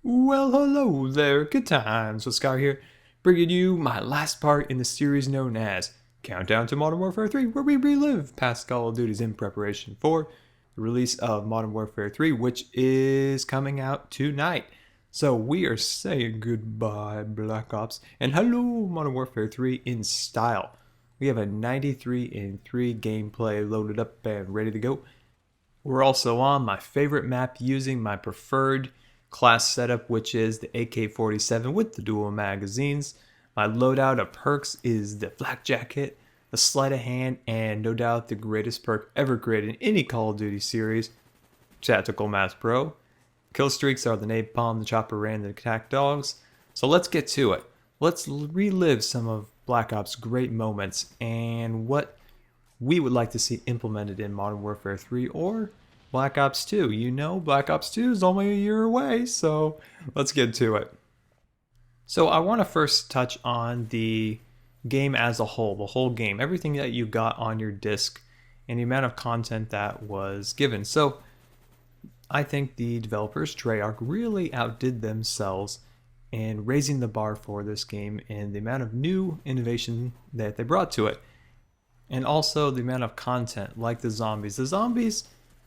Well, hello there, good times with Scar here, bringing you my last part in the series known as Countdown to Modern Warfare 3, where we relive past Call of Duties in preparation for the release of Modern Warfare 3, which is coming out tonight. So we are saying goodbye, Black Ops, and hello, Modern Warfare 3 in style. We have a 93-3 gameplay loaded up and ready to go. We're also on my favorite map using my preferred class setup, which is the AK-47 with the dual magazines. My loadout of perks is the flak jacket, the sleight of hand, and no doubt the greatest perk ever created in any Call of Duty series, Tactical Mass Pro. Kill streaks are the napalm, the chopper ran, the attack dogs. So let's get to it. Let's relive some of Black Ops' great moments and what we would like to see implemented in Modern Warfare 3 or Black Ops 2. You know, Black Ops 2 is only a year away, so let's get to it. So I want to first touch on the game as a whole, the whole game, everything that you got on your disc and the amount of content that was given. So I think the developers, Treyarch, really outdid themselves in raising the bar for this game and the amount of new innovation that they brought to it. And also the amount of content, like the zombies. The zombies,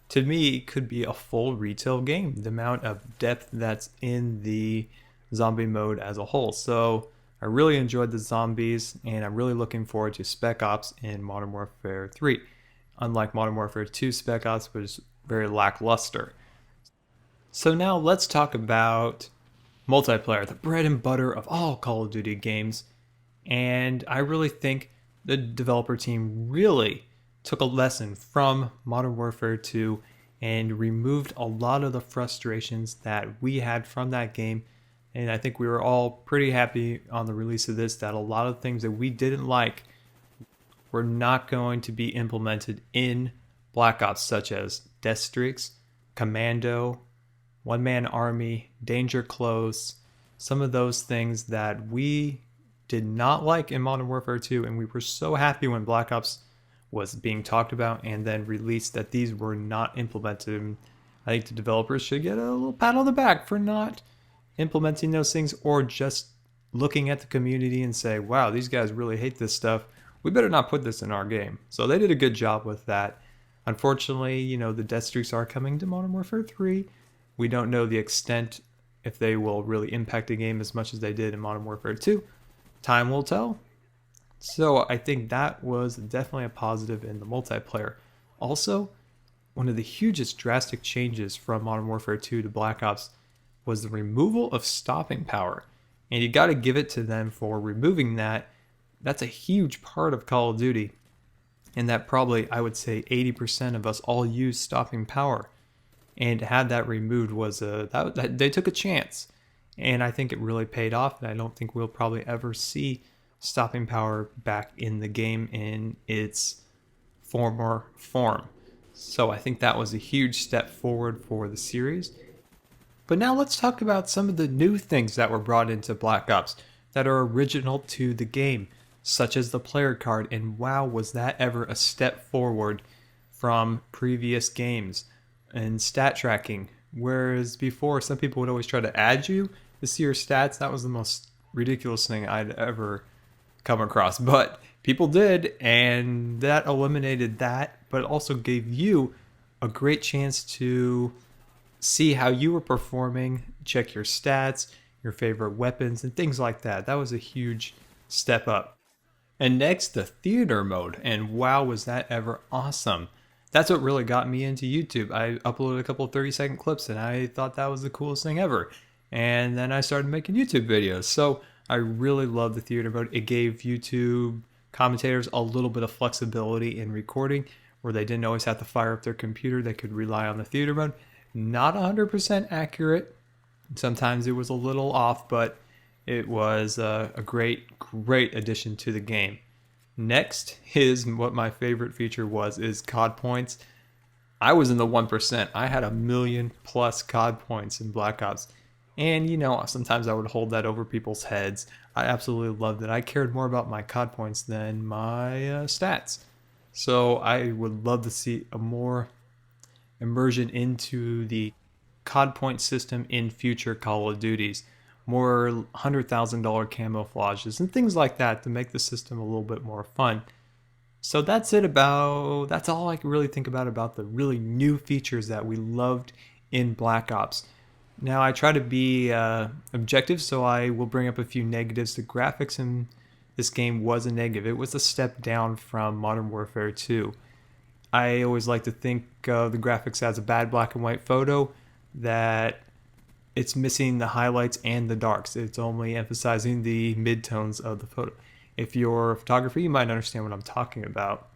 to me, could be a full retail game. The amount of depth that's in the zombie mode as a whole. So I really enjoyed the zombies, and I'm really looking forward to Spec Ops in Modern Warfare 3. Unlike Modern Warfare 2, Spec Ops was very lackluster. So now let's talk about multiplayer, the bread and butter of all Call of Duty games. And I really think the developer team really took a lesson from Modern Warfare 2 and removed a lot of the frustrations that we had from that game. And I think we were all pretty happy on the release of this that a lot of things that we didn't like were not going to be implemented in Black Ops, such as death streaks, commando, one-man army, danger close, some of those things that we did not like in Modern Warfare 2, and we were so happy when Black Ops was being talked about and then released that these were not implemented. I think the developers should get a little pat on the back for not implementing those things, or just looking at the community and say, wow, these guys really hate this stuff. We better not put this in our game. So they did a good job with that. Unfortunately, the death streaks are coming to Modern Warfare 3. We don't know the extent if they will really impact the game as much as they did in Modern Warfare 2. Time will tell. So I think that was definitely a positive in the multiplayer. Also, one of the hugest drastic changes from Modern Warfare 2 to Black Ops was the removal of stopping power. And you got to give it to them for removing that. That's a huge part of Call of Duty. And that probably, I would say, 80% of us all use stopping power. And to have that removed was they took a chance. And I think it really paid off. And I don't think we'll probably ever see stopping power back in the game in its former form. So I think that was a huge step forward for the series. But now let's talk about some of the new things that were brought into Black Ops that are original to the game, such as the player card. And wow, was that ever a step forward from previous games. And stat tracking, whereas before some people would always try to add you to see your stats. That was the most ridiculous thing I'd ever come across, but people did, and that eliminated that, but it also gave you a great chance to see how you were performing, check your stats, your favorite weapons, and things like that. That was a huge step up. And next, the theater mode, and wow, was that ever awesome. That's what really got me into YouTube. I uploaded a couple 30-second clips and I thought that was the coolest thing ever. And then I started making YouTube videos. So I really love the theater mode. It gave YouTube commentators a little bit of flexibility in recording where they didn't always have to fire up their computer. They could rely on the theater mode. Not 100% accurate. Sometimes it was a little off, but it was a great addition to the game. Next is what my favorite feature is COD points. I was in the 1%. I had 1,000,000+ COD points in Black Ops. And sometimes I would hold that over people's heads. I absolutely loved it. I cared more about my COD points than my stats. So I would love to see a more immersion into the COD point system in future Call of Duties, more $100,000 camouflages and things like that to make the system a little bit more fun. So that's all I can really think about the really new features that we loved in Black Ops. Now I try to be objective, so I will bring up a few negatives. The graphics in this game was a negative. It was a step down from Modern Warfare 2. I always like to think of the graphics as a bad black and white photo, that it's missing the highlights and the darks. It's only emphasizing the midtones of the photo. If you're a photographer, you might understand what I'm talking about.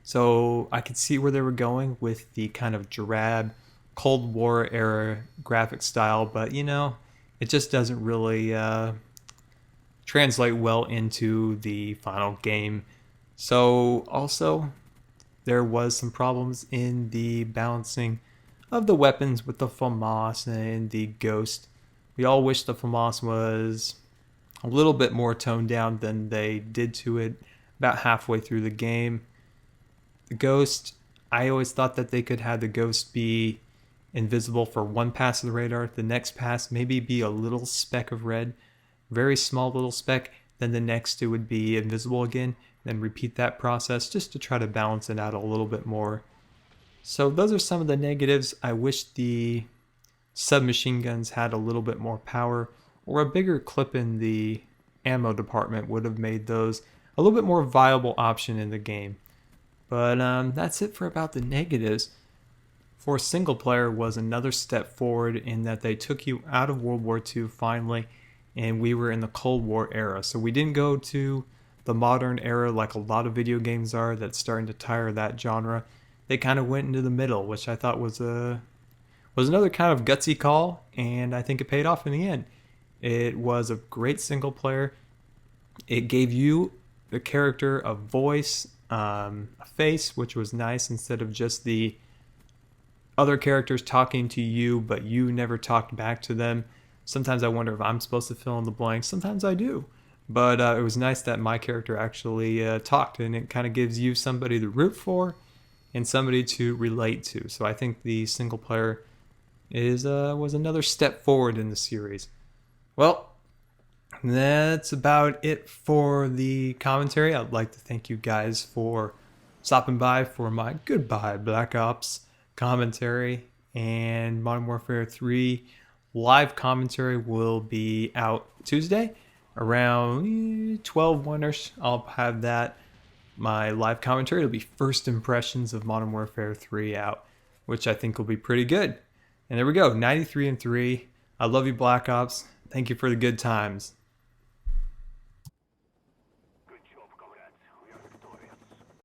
So I could see where they were going with the kind of drab Cold War era graphic style, but it just doesn't really translate well into the final game. So also, there was some problems in the balancing of the weapons with the FAMAS and the Ghost. We all wish the FAMAS was a little bit more toned down than they did to it about halfway through the game. The Ghost, I always thought that they could have the Ghost be invisible for one pass of the radar, the next pass maybe be a little speck of red, very small little speck, then the next it would be invisible again, then repeat that process just to try to balance it out a little bit more. So those are some of the negatives. I wish the submachine guns had a little bit more power, or a bigger clip in the ammo department would have made those a little bit more viable option in the game. But that's it for about the negatives. For single player was another step forward in that they took you out of World War II finally, and we were in the Cold War era. So we didn't go to the modern era like a lot of video games are that's starting to tire that genre. They kind of went into the middle, which I thought was another kind of gutsy call, and I think it paid off in the end. It was a great single player. It gave you the character a voice, a face, which was nice, instead of just the other characters talking to you, but you never talked back to them. Sometimes I wonder if I'm supposed to fill in the blanks. Sometimes I do. But it was nice that my character actually talked, and it kind of gives you somebody to root for and somebody to relate to. So I think the single player was another step forward in the series. Well, that's about it for the commentary. I'd like to thank you guys for stopping by for my Goodbye Black Ops commentary, and Modern Warfare 3 live commentary will be out Tuesday around 12/1ish. I'll have that. My live commentary will be first impressions of Modern Warfare 3 out, which I think will be pretty good. And there we go, 93-3. I love you, Black Ops. Thank you for the good times.